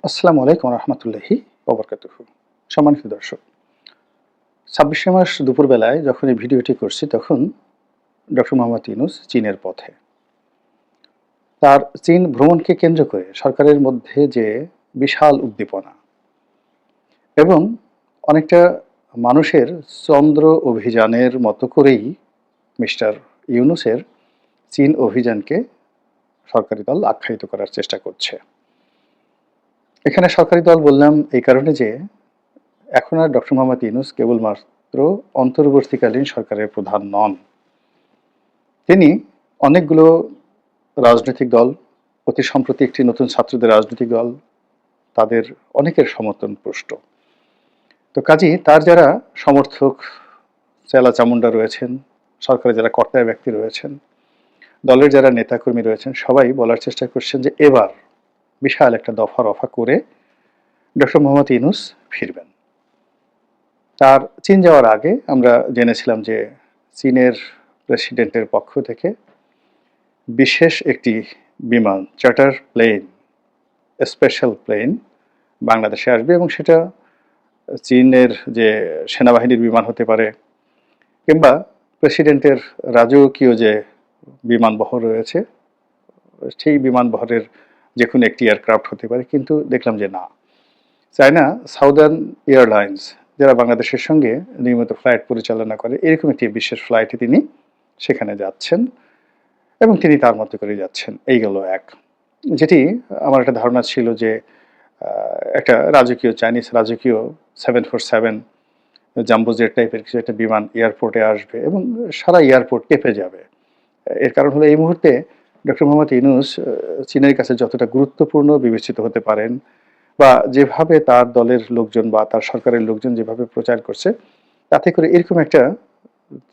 আসসালামু আলাইকুম রহমতুল্লাহি ওবরকাতুহু। সম্মানিত দর্শক, ২৬শে মার্চ দুপুরবেলায় যখন এই ভিডিওটি করছি তখন ডক্টর মোহাম্মদ ইউনূস চীনের পথে। তার চীন ভ্রমণকে কেন্দ্র করে সরকারের মধ্যে যে বিশাল উদ্দীপনা এবং অনেকটা মানুষের চন্দ্র অভিযানের মতো করেই মিস্টার ইউনূসের চীন অভিযানকে সরকারি দল আখ্যায়িত করার চেষ্টা করছে। এখানে সরকারি দল বললাম এই কারণে যে এখন আর ডক্টর মোহাম্মদ ইউনূস কেবলমাত্র অন্তর্বর্তীকালীন সরকারের প্রধান নন। তিনি অনেকগুলো রাজনৈতিক দল, অতি সম্প্রতি একটি নতুন ছাত্রদের রাজনৈতিক দল, তাদের অনেকের সমর্থনপুষ্ট। তো কাজেই তার যারা সমর্থক, চেলা চামুন্ডা রয়েছেন, সরকারে যারা কর্তায় ব্যক্তি রয়েছেন, দলের যারা নেতাকর্মী রয়েছেন, সবাই বলার চেষ্টা করছেন যে এবার বিশাল একটা দফা রফা করে ডক্টর মোহাম্মদ ইউনূস ফিরবেন। তার চীন যাওয়ার আগে আমরা জেনেছিলাম যে চীনের প্রেসিডেন্টের পক্ষ থেকে বিশেষ একটি বিমান, চার্টার প্লেন, স্পেশাল প্লেন বাংলাদেশে আসবে এবং সেটা চীনের যে সেনাবাহিনীর বিমান হতে পারে কিংবা প্রেসিডেন্টের রাজকীয় যে বিমানবহর রয়েছে সেই বিমানবহরের যে কোনো একটি এয়ারক্রাফট হতে পারে, কিন্তু দেখলাম যে না, চায়না সাউদার্ন এয়ারলাইন্স যারা বাংলাদেশের সঙ্গে নিয়মিত ফ্লাইট পরিচালনা করে এরকম একটি বিশেষ ফ্লাইটে তিনি সেখানে যাচ্ছেন এবং তিনি তার মতো করে যাচ্ছেন। এই গেল এক, যেটি আমার একটা ধারণা ছিল যে একটা রাজকীয় চাইনিজ রাজকীয় 747 জাম্বো জেট টাইপের কিছু একটা বিমান এয়ারপোর্টে আসবে এবং সারা এয়ারপোর্ট কেঁপে যাবে। এর কারণ হলো এই মুহূর্তে ডক্টর মোহাম্মদ ইউনূস চীনের কাছে যতটা গুরুত্বপূর্ণ বিবেচিত হতে পারেন বা যেভাবে তার দলের লোকজন বা তার সরকারের লোকজন যেভাবে প্রচার করছে, তাতে করে এরকম একটা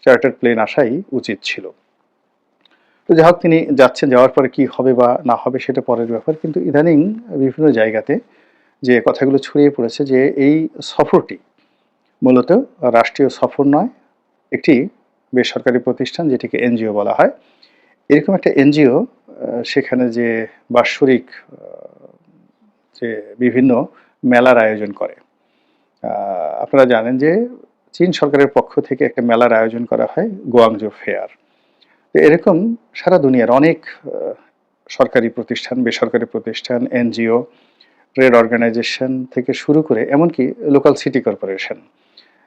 চার্টার প্লেন আসাই উচিত ছিল। তো যাই হোক, তিনি যাচ্ছেন, যাওয়ার পরে কি হবে বা না হবে সেটা পরের ব্যাপার, কিন্তু ইদানিং বিভিন্ন জায়গাতে যে কথাগুলো ছড়িয়ে পড়েছে যে এই সফরটি মূলত রাষ্ট্রীয় সফর নয়, একটি বেসরকারি প্রতিষ্ঠান যেটিকে এনজিও বলা হয়, এরকম একটা এনজিও সেখানে যে বাৎসরিক যে বিভিন্ন মেলার আয়োজন করে। আপনারা জানেন যে চীন সরকারের পক্ষ থেকে একটা মেলার আয়োজন করা হয়, গুয়াংজো ফেয়ার। তো এরকম সারা দুনিয়ার অনেক সরকারি প্রতিষ্ঠান, বেসরকারি প্রতিষ্ঠান, এনজিও, ট্রেড অর্গানাইজেশন থেকে শুরু করে এমনকি লোকাল সিটি কর্পোরেশন,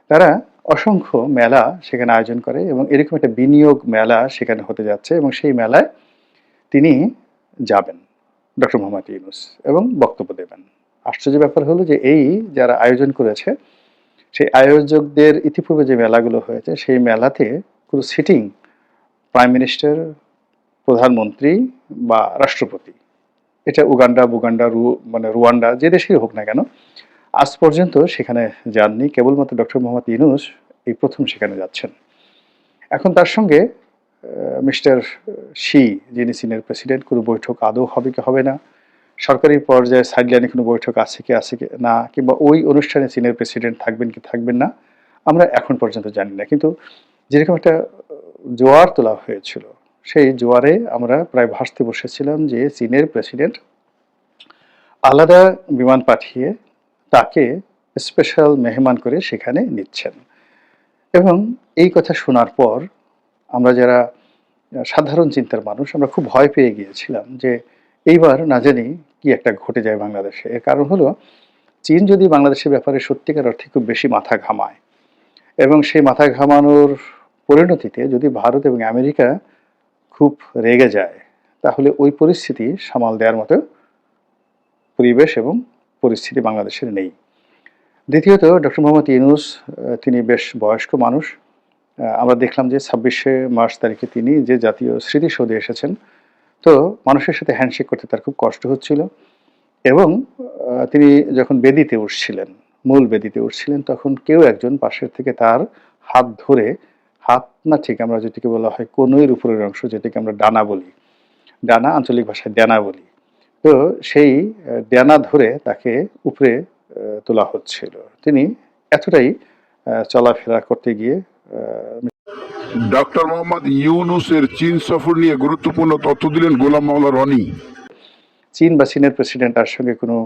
তারা অসংখ্য মেলা সেখানে আয়োজন করে এবং এরকম একটা বিনিয়োগ মেলা সেখানে হতে যাচ্ছে এবং সেই মেলায় তিনি যাবেন, ডক্টর মোহাম্মদ ইউনূস, এবং বক্তব্য দেবেন। আশ্চর্য ব্যাপার হলো যে এই যারা আয়োজন করেছে সেই আয়োজকদের ইতিপূর্বে যে মেলাগুলো হয়েছে সেই মেলাতে কোনো সিটিং প্রাইম মিনিস্টার, প্রধানমন্ত্রী বা রাষ্ট্রপতি, এটা উগান্ডা, বুগান্ডা, রুয়ান্ডা, যে দেশেই হোক না কেন, আজ পর্যন্ত সেখানে যাননি। কেবলমাত্র ডক্টর মোহাম্মদ ইউনূস এই প্রথম সেখানে যাচ্ছেন। এখন তার সঙ্গে মিস্টার শি, যিনি চীনের প্রেসিডেন্ট, কোনো বৈঠক আদৌ হবে কি হবে না, সরকারি পর্যায়ে সাইডলাইনে কোনো বৈঠক আছে কি না, কিংবা ওই অনুষ্ঠানে চীনের প্রেসিডেন্ট থাকবেন কি থাকবেন না, আমরা এখন পর্যন্ত জানি না। কিন্তু যেরকম একটা জোয়ার তোলা হয়েছিল, সেই জোয়ারে আমরা প্রায় ভাসতে বসেছিলাম যে চীনের প্রেসিডেন্ট আলাদা বিমান পাঠিয়ে তাকে স্পেশাল মেহমান করে সেখানে নিচ্ছেন। এবং এই কথা শোনার পর আমরা যারা সাধারণ চিন্তার মানুষ, আমরা খুব ভয় পেয়ে গিয়েছিলাম যে এইবার না জানি কি একটা ঘটে যায় বাংলাদেশে। এর কারণ হলো চীন যদি বাংলাদেশের ব্যাপারে সত্যিকার অর্থে খুব বেশি মাথা ঘামায় এবং সেই মাথা ঘামানোর পরিণতিতে যদি ভারত এবং আমেরিকা খুব রেগে যায়, তাহলে ওই পরিস্থিতি সামাল দেওয়ার মতো পরিবেশ এবং পরিস্থিতি বাংলাদেশের নেই। দ্বিতীয়ত, ডক্টর মোহাম্মদ ইউনূস তিনি বেশ বয়স্ক মানুষ। আমরা দেখলাম যে ২৬শে মার্চ তারিখে তিনি যে জাতীয় স্মৃতিসৌধে এসেছেন, তো মানুষের সাথে হ্যান্ডশেক করতে তার খুব কষ্ট হচ্ছিল এবং তিনি যখন বেদিতে উঠছিলেন, মূল বেদিতে উঠছিলেন, তখন কেউ একজন পাশের থেকে তার হাত ধরে, হাত না ঠিক আমরা যেটিকে বলা হয় কনুইয়ের উপরের অংশ, যেটিকে আমরা ডানা বলি, ডানা আঞ্চলিক ভাষায় ড্যানা বলি, তো সেই ড্যানা ধরে তাকে উপরে তোলা হচ্ছিল। তিনি এতটাই চলাফেরা করতে গিয়ে ডক্টর মোহাম্মদ ইউনূসের চীন সফর নিয়ে গুরুত্বপূর্ণ তথ্য দিলেন গোলাম মাওলা রনি। চীন বা চীনের প্রেসিডেন্ট তার সঙ্গে কোনো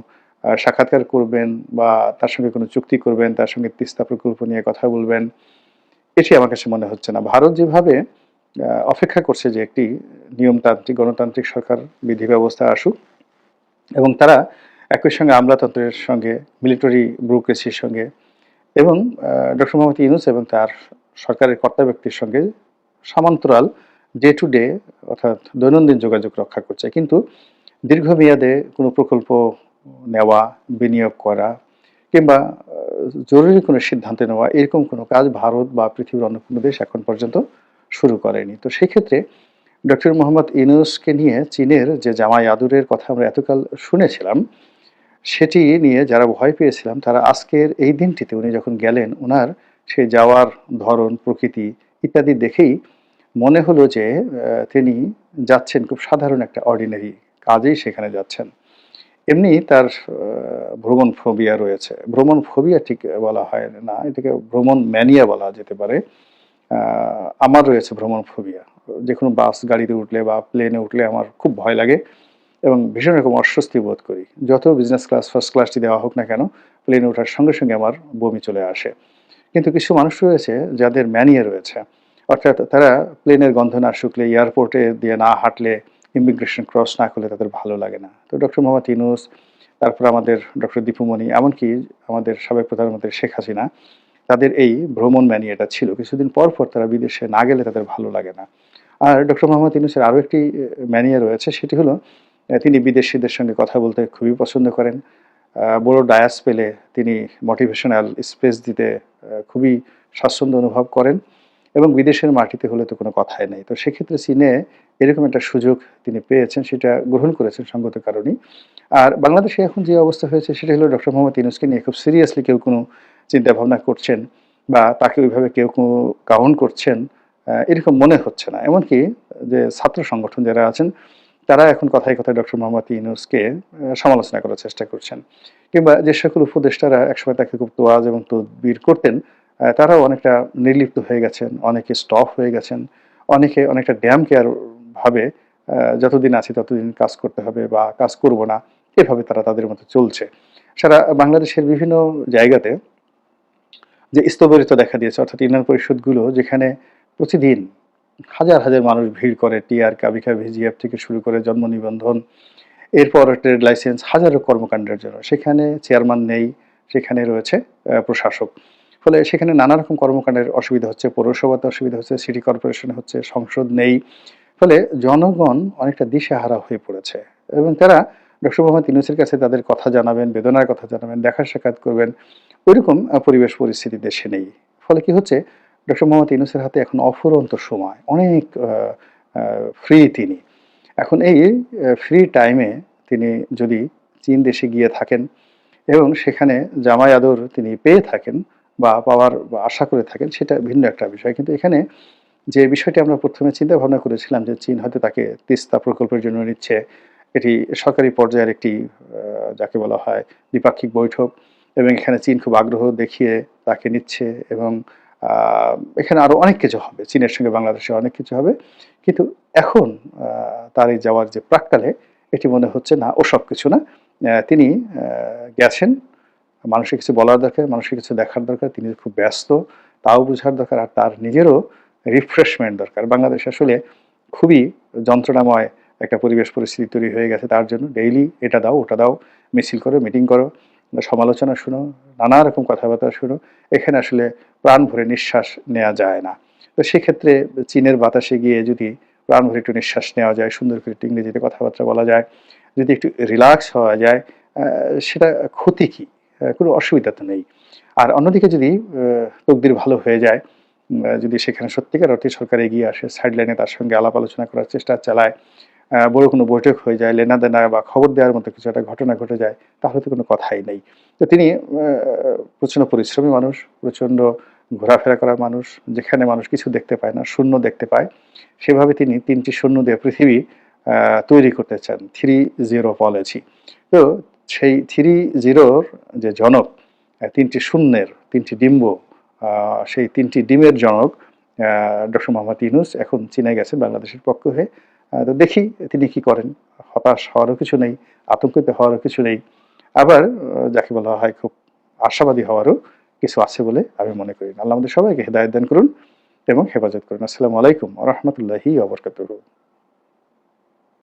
সাক্ষাৎকার করবেন বা তার সঙ্গে কোনো চুক্তি করবেন, তার সঙ্গে তিস্তা প্রকল্প নিয়ে কথা বলবেন, এটি আমার কাছে মনে হচ্ছে না। ভারত যেভাবে অপেক্ষা করছে যে একটি নিয়মতান্ত্রিক গণতান্ত্রিক সরকার বিধি ব্যবস্থা আসুক এবং তারা একই সঙ্গে আমলাতন্ত্রের সঙ্গে, মিলিটারি ব্যুরোক্রেসির সঙ্গে এবং ডক্টর মোহাম্মদ ইউনূস এবং তার সরকারের কর্তা ব্যক্তির সঙ্গে সমান্তরাল ডে টু ডে অর্থাৎ দৈনন্দিন যোগাযোগ রক্ষা করছে। কিন্তু দীর্ঘমেয়াদে কোনো প্রকল্প নেওয়া, বিনিয়োগ করা কিংবা জরুরি কোনো সিদ্ধান্ত নেওয়া এরকম কোনো কাজ ভারত বা পৃথিবীর অন্য কোনো দেশ এখন পর্যন্ত শুরু করেনি। তো সেক্ষেত্রে ডক্টর মোহাম্মদ ইউনূসকে নিয়ে চীনের যে জামাই আদরের কথা আমরা এতকাল শুনেছিলাম, সেটি নিয়ে যারা ভয় পেয়েছিলাম তারা আজকের এই দিনটিতে উনি যখন গেলেন, উনার সেই যাওয়ার ধরন, প্রকৃতি ইত্যাদি দেখেই মনে হলো যে তিনি যাচ্ছেন খুব সাধারণ একটা অর্ডিনারি কাজেই সেখানে যাচ্ছেন। এমনি তার ভ্রমণ ফোবিয়া রয়েছে। ভ্রমণ ফোবিয়া ঠিক বলা হয় না, এটাকে ভ্রমণ ম্যানিয়া বলা যেতে পারে। আমার রয়েছে ভ্রমণ ফোবিয়া। যেকোনো বাস গাড়িতে উঠলে বা প্লেনে উঠলে আমার খুব ভয় লাগে এবং ভীষণ রকম অস্বস্তি বোধ করি। যত বিজনেস ক্লাস, ফার্স্ট ক্লাসটি দেওয়া হোক না কেন, প্লেনে ওঠার সঙ্গে, সঙ্গে আমার বমি চলে আসে। কিন্তু কিছু মানুষ রয়েছে যাদের ম্যানিয়া রয়েছে। অর্থাৎ তারা প্লেনের গন্ধ না শুকলে, এয়ারপোর্টে দিয়ে না হাঁটলে, ইমিগ্রেশন ক্রস না করলে তাদের ভালো লাগে না। তো ডক্টর মোহাম্মদ ইউনূস, তারপর আমাদের ডক্টর দীপুমণি, এমনকি আমাদের সাবেক প্রধানমন্ত্রী শেখ হাসিনা, তাদের এই ভ্রমণ ম্যানিয়াটা ছিল। কিছুদিন পর, পর তারা বিদেশে না গেলে তাদের ভালো লাগে না। আর ডক্টর মোহাম্মদ ইউনূসের আরও একটি ম্যানিয়া রয়েছে, সেটি হলো তিনি বিদেশিদের সঙ্গে কথা বলতে খুবই পছন্দ করেন। বড় ডায়াস পেলে তিনি মোটিভেশনাল স্পিচ দিতে খুবই স্বাচ্ছন্দ্য অনুভব করেন এবং বিদেশের মাটিতে হলে তো কোনো কথাই নেই। তো সেক্ষেত্রে চীনে এরকম একটা সুযোগ তিনি পেয়েছেন, সেটা গ্রহণ করেছেন সঙ্গত কারণেই। আর বাংলাদেশে এখন যে অবস্থা হয়েছে সেটা হলো ডক্টর মোহাম্মদ ইউনূসকে নিয়ে খুব সিরিয়াসলি কেউ কোনো চিন্তাভাবনা করছেন বা তাকে ওইভাবে কেউ কাউন্ট করছেন এরকম মনে হচ্ছে না। এমনকি যে ছাত্র সংগঠন যারা আছেন তারা এখন কথায়, কথায় ডক্টর মোহাম্মদ ইউনূসকে সমালোচনা করার চেষ্টা করছেন। কিংবা যে সকল উপদেষ্টারা একসময় তাকে খুব তোয়াজ এবং তদবির করতেন, তারাও অনেকটা নির্লিপ্ত হয়ে গেছেন, অনেকে স্টপ হয়ে গেছেন, অনেকে অনেকটা ড্যাম কেয়ার ভাবে যতদিন আছি ততদিন কাজ করতে হবে বা কাজ করব না, এভাবে তারা তাদের মতো চলছে। সারা বাংলাদেশের বিভিন্ন জায়গাতে যে স্তবরিত দেখা দিয়েছে, অর্থাৎ ইউনিয়ন পরিষদগুলো যেখানে প্রতিদিন হাজার, হাজার মানুষ ভিড় করে, টিআর, কাবিখা, ভিজিএফ থেকে শুরু করে জন্ম নিবন্ধন, এরপর ট্রেড লাইসেন্স, হাজারো কর্মকাণ্ডের জন্য। সেখানে চেয়ারম্যান নেই, সেখানে রয়েছে প্রশাসক। ফলে সেখানে নানা রকম কর্মকাণ্ডের অসুবিধা হচ্ছে, পৌরসভাতে অসুবিধা হচ্ছে, সিটি কর্পোরেশনে হচ্ছে, সংসদ নেই। ফলে জনগণ অনেকটা দিশেহারা হয়ে পড়েছে এবং তারা ডক্টর মোহাম্মদ ইউনূসের কাছে তাদের কথা জানাবেন, বেদনার কথা জানাবেন, দেখা সাক্ষাৎ করবেন, ওইরকম পরিবেশ পরিস্থিতি দেশে নেই। ফলে কি হচ্ছে, ডক্টর মোহাম্মদ ইউনূসের হাতে এখন অফুরন্ত সময়, অনেক ফ্রি তিনি। এখন এই ফ্রি টাইমে তিনি যদি চীন দেশে গিয়ে থাকেন এবং সেখানে জামাই আদর তিনি পেয়ে থাকেন বা পাওয়ার আশা করে থাকেন, সেটা ভিন্ন একটা বিষয়। কিন্তু এখানে যে বিষয়টি আমরা প্রথমে চিন্তা ভাবনা করেছিলাম যে চীন হয়তো তাকে তিস্তা প্রকল্পের জন্য নিচ্ছে, এটি সরকারি পর্যায়ের একটি যাকে বলা হয় দ্বিপাক্ষিক বৈঠক এবং এখানে চীন খুব আগ্রহ দেখিয়ে তাকে নিচ্ছে এবং এখানে আরও অনেক কিছু হবে, চীনের সঙ্গে বাংলাদেশের অনেক কিছু হবে। কিন্তু এখন তার এই যাওয়ার যে প্রাক্কালে এটি মনে হচ্ছে না, ওসব কিছু না। তিনি গেছেন, মানুষের কিছু বলার দরকার, মানুষের কিছু দেখার দরকার, তিনি খুব ব্যস্ত, তাও বোঝার দরকার আর তার নিজেরও রিফ্রেশমেন্ট দরকার। বাংলাদেশ আসলে খুবই যন্ত্রণাময় একটা পরিবেশ পরিস্থিতি তৈরি হয়ে গেছে তার জন্য। ডেইলি এটা দাও, ওটা দাও, মিছিল করো, মিটিং করো, সমালোচনা শুনো, নানা রকম কথাবার্তা শুনো। এখানে আসলে প্রাণ ভরে নিঃশ্বাস নেওয়া যায় না। তো সেক্ষেত্রে চীনের বাতাসে গিয়ে যদি প্রাণ ভরে একটু নিঃশ্বাস নেওয়া যায়, সুন্দর করে একটু ইংরেজিতে কথাবার্তা বলা যায়, যদি একটু রিল্যাক্স হওয়া যায়, সেটা ক্ষতি কি? কোনো অসুবিধা তো নেই। আর অন্যদিকে যদি তকদির ভালো হয়ে যায়, যদি সেখানে সত্যিকার অর্থে সরকার এগিয়ে আসে, সাইড লাইনে তার সঙ্গে আলাপ আলোচনা করার চেষ্টা চালায়, বড় কোনো বৈঠক হয়ে যায়, লেনাদেনা বা খবর দেওয়ার মতো কিছু একটা ঘটনা ঘটে যায়, তাহলে তো কোনো কথাই নেই। তো তিনি প্রচণ্ড পরিশ্রমী মানুষ, প্রচণ্ড ঘোরাফেরা করা মানুষ, যেখানে মানুষ কিছু দেখতে পায় না, শূন্য দেখতে পায়, সেভাবে তিনি ৩টি শূন্য দিয়ে পৃথিবী তৈরি করতে চান। 3-0 পলিসি। তো সেই 3-0-র যে জনক, ৩টি শূন্যের ৩টি ডিম্ব, সেই ৩টি ডিমের জনক ডক্টর মোহাম্মদ ইউনূস এখন চীনে গেছেন বাংলাদেশের পক্ষ হয়ে। তো দেখি তিনি কি করেন। হতাশ হওয়ারও কিছু নেই, আতঙ্কিত হওয়ারও কিছু নেই। আবার যাকে বলা হয় খুব আশাবাদী হওয়ারও কিছু আছে বলে আমি মনে করি। আল্লাহ আমাদের সবাইকে হেদায়েত দান করুন এবং হেফাজত করুন। আসসালামু আলাইকুম ওয়া রাহমাতুল্লাহি ওয়া বারাকাতুহু।